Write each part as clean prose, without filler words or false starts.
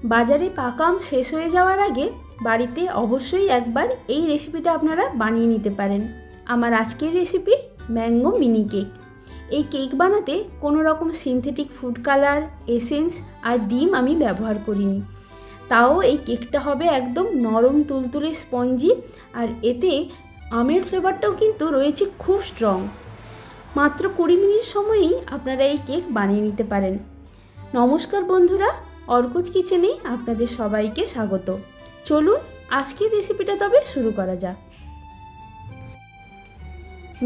বাজারে পাকা আম শেষ হয়ে যাওয়ার আগে বাড়িতে অবশ্যই একবার এই রেসিপিটা আপনারা বানিয়ে নিতে পারেন। আমার আজকের রেসিপি ম্যাঙ্গো মিনি কেক। এই কেক বানাতে কোনো রকম সিনথেটিক ফুড কালার, এসেন্স আর ডিম আমি ব্যবহার করিনি। তাও এই কেকটা হবে একদম নরম তুলতুলে স্পঞ্জি, আর এতে আমের ফ্লেভারটাও কিন্তু রয়েছে খুব স্ট্রং। মাত্র 20 মিনিট সময়েই আপনারা এই কেক বানিয়ে নিতে পারেন। নমস্কার বন্ধুরা, অর্কুজ কিচেনে আপনাদের সবাইকে স্বাগত। চলুন আজকের রেসিপিটা তবে শুরু করা যাক।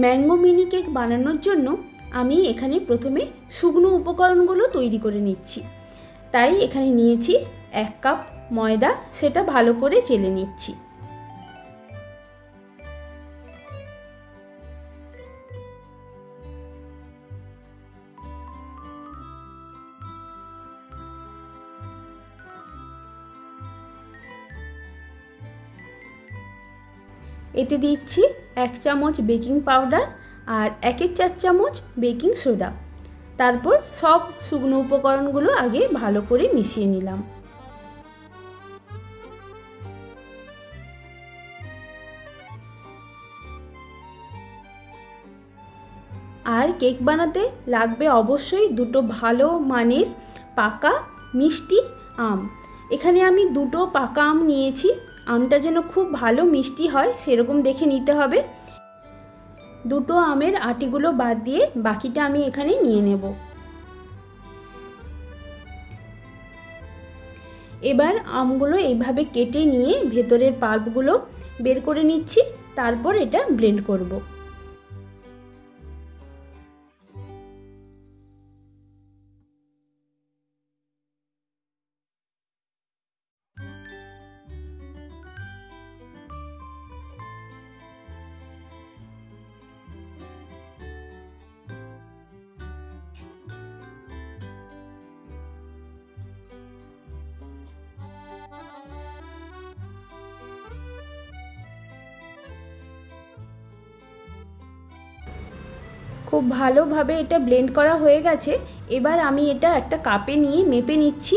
ম্যাঙ্গো মিনি কেক বানানোর জন্য আমি এখানে প্রথমে শুকনো উপকরণগুলো তৈরি করে নিচ্ছি। তাই এখানে নিয়েছি 1 কাপ ময়দা, সেটা ভালো করে চেলে নিচ্ছি। এতে দিচ্ছি 1 চামচ বেকিং পাউডার আর 1/4 চামচ বেকিং সোডা। তারপর সব শুকনো উপকরণগুলো আগে ভালো করে মিশিয়ে নিলাম। আর কেক বানাতে লাগবে অবশ্যই দুটো ভালো মানের পাকা মিষ্টি আম। এখানে আমি দুটো পাকা আম নিয়েছি। আমটা যেন খুব ভালো মিষ্টি হয় সেরকম দেখে নিতে হবে। দুটো আমের আটিগুলো বাদ দিয়ে বাকিটা আমি এখানে নিয়ে নেব। এবার আমগুলো এইভাবে কেটে নিয়ে ভেতরের পাল্পগুলো বের করে নিচ্ছি। তারপর এটা ব্লেন্ড করব। খুব ভালোভাবে এটা ব্লেন্ড করা হয়ে গেছে। এবার আমি এটা একটা কাপে নিয়ে মেপে নিচ্ছি।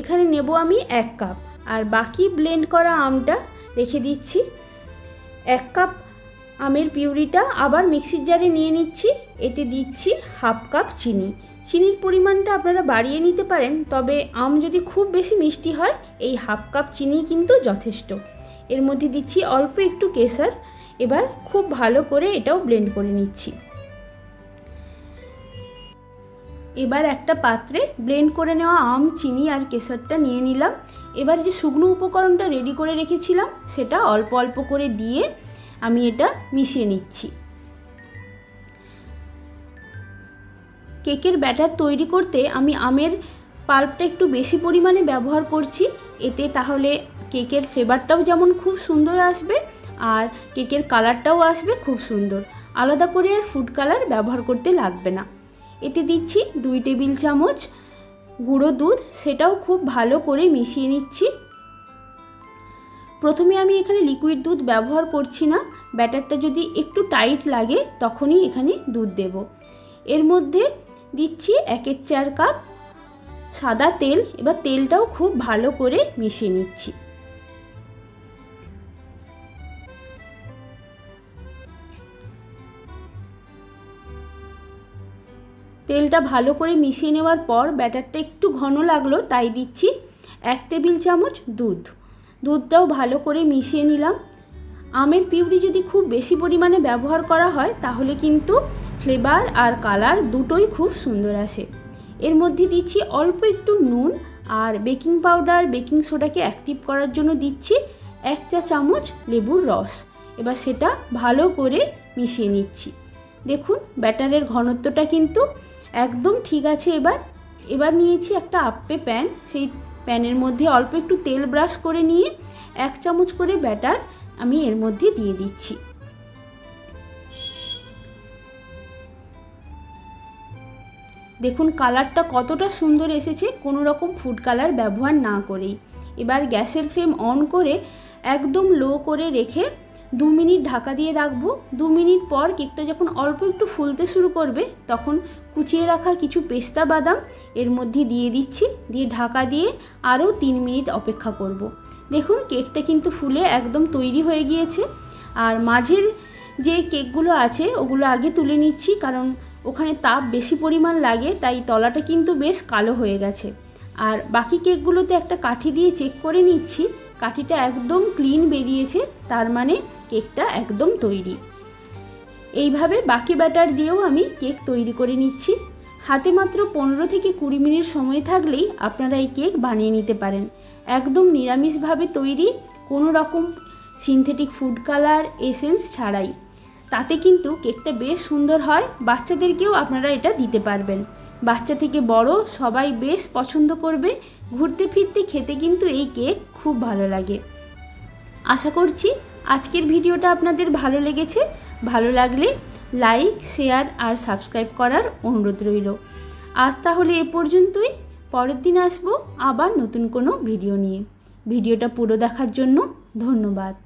এখানে নেব আমি 1 কাপ, আর বাকি ব্লেন্ড করা আমটা রেখে দিচ্ছি। 1 কাপ আমের পিউরিটা আবার মিক্সির জারে নিয়ে নিচ্ছি। এতে দিচ্ছি 1/2 কাপ চিনি। চিনির পরিমাণটা আপনারা বাড়িয়ে নিতে পারেন, তবে আম যদি খুব বেশি মিষ্টি হয় এই 1/2 কাপ চিনি কিন্তু যথেষ্ট। এর মধ্যে দিচ্ছি অল্প একটু কেশর। এবার খুব ভালো করে এটাও ব্লেন্ড করে নিচ্ছি। এবার একটা পাত্রে ব্লেন্ড করে নেওয়া আম, চিনি আর কেশরটা নিয়ে নিলাম। এবার যে শুকনো উপকরণটা রেডি করে রেখেছিলাম সেটা অল্প অল্প করে দিয়ে আমি এটা মিশিয়ে নিচ্ছি। কেকের ব্যাটার তৈরি করতে আমি আমের পাল্পটা একটু বেশি পরিমাণে ব্যবহার করছি। এতে তাহলে কেকের ফ্লেভারটাও যেমন খুব সুন্দর আসবে, আর কেকের কালারটাও আসবে খুব সুন্দর। আলাদা করে আর ফুড কালার ব্যবহার করতে লাগবে না। এতে দিচ্ছি 2 টেবিল চামচ গুঁড়ো দুধ, সেটাও খুব ভালো করে মিশিয়ে নিচ্ছি। প্রথমে আমি এখানে লিকুইড দুধ ব্যবহার করছি না। ব্যাটারটা যদি একটু টাইট লাগে তখনই এখানে দুধ দেব। এর মধ্যে দিচ্ছি 1/4 কাপ সাদা তেল। এবার তেলটাও খুব ভালো করে মিশিয়ে নিচ্ছি। তেলটা ভালো করে মিশিয়ে নেওয়ার পর ব্যাটারটা একটু ঘন লাগলো, তাই দিচ্ছি 1 টেবিল চামচ দুধ। দুধটাও ভালো করে মিশিয়ে নিলাম। আমের পিউরি যদি খুব বেশি পরিমাণে ব্যবহার করা হয় তাহলে কিন্তু ফ্লেভার আর কালার দুটোই খুব সুন্দর আসে। এর মধ্যে দিচ্ছি অল্প একটু নুন, আর বেকিং পাউডার, বেকিং সোডাকে অ্যাক্টিভ করার জন্য দিচ্ছি 1 চা চামচ লেবুর রস। এবার সেটা ভালো করে মিশিয়ে নিচ্ছি। দেখুন ব্যাটারের ঘনত্বটা কিন্তু একদম ঠিক আছে। এবার নিয়েছি একটা আপ্পে প্যান। সেই প্যানের মধ্যে অল্প একটু তেল ব্রাশ করে নিয়ে 1 চামচ করে ব্যাটার আমি এর মধ্যে দিয়ে দিচ্ছি। দেখুন কালারটা কতটা সুন্দর এসেছে কোনো রকম ফুড কালার ব্যবহার না করেই। এবার গ্যাসের ফ্লেম অন করে একদম লো করে রেখে 2 মিনিট ঢাকা দিয়ে রাখবো। 2 মিনিট পর কেকটা যখন অল্প একটু ফুলতে শুরু করবে তখন কুচিয়ে রাখা কিছু পেস্তা বাদাম এর মধ্যে দিয়ে দিচ্ছি, দিয়ে ঢাকা দিয়ে আরও 3 মিনিট অপেক্ষা করব। দেখুন কেকটা কিন্তু ফুলে একদম তৈরি হয়ে গিয়েছে। আর মাঝের যে কেকগুলো আছে ওগুলো আগে তুলে নিচ্ছি, কারণ ওখানে তাপ বেশি পরিমাণ লাগে, তাই তলাটা কিন্তু বেশ কালো হয়ে গেছে। আর বাকি কেকগুলোতে একটা কাঠি দিয়ে চেক করে নিচ্ছি, কাঠিটা একদম ক্লিন বেরিয়েছে, তার মানে কেকটা একদম তৈরি। এইভাবে বাকি ব্যাটার দিয়েও আমি কেক তৈরি করে নিচ্ছি। হাতে মাত্র 15 থেকে 20 মিনিট সময় থাকলেই আপনারা এই কেক বানিয়ে নিতে পারেন। একদম নিরামিষভাবে তৈরি, কোনো রকম সিনথেটিক ফুড কালার এসেন্স ছাড়াই। তাতে কিন্তু কেকটা বেশ সুন্দর হয়, বাচ্চাদেরকেও আপনারা এটা দিতে পারবেন। বাচ্চা থেকে বড় সবাই বেশ পছন্দ করবে। ঘুরতে ফিরতে খেতে কিন্তু এই কেক খুব ভালো লাগে। আশা করছি আজকের ভিডিওটা আপনাদের ভালো লেগেছে। ভালো লাগলে লাইক, শেয়ার আর সাবস্ক্রাইব করার অনুরোধ রইল। আজ তাহলে এ পর্যন্তই। পরের দিন আসবো আবার নতুন কোনো ভিডিও নিয়ে। ভিডিওটা পুরো দেখার জন্য ধন্যবাদ।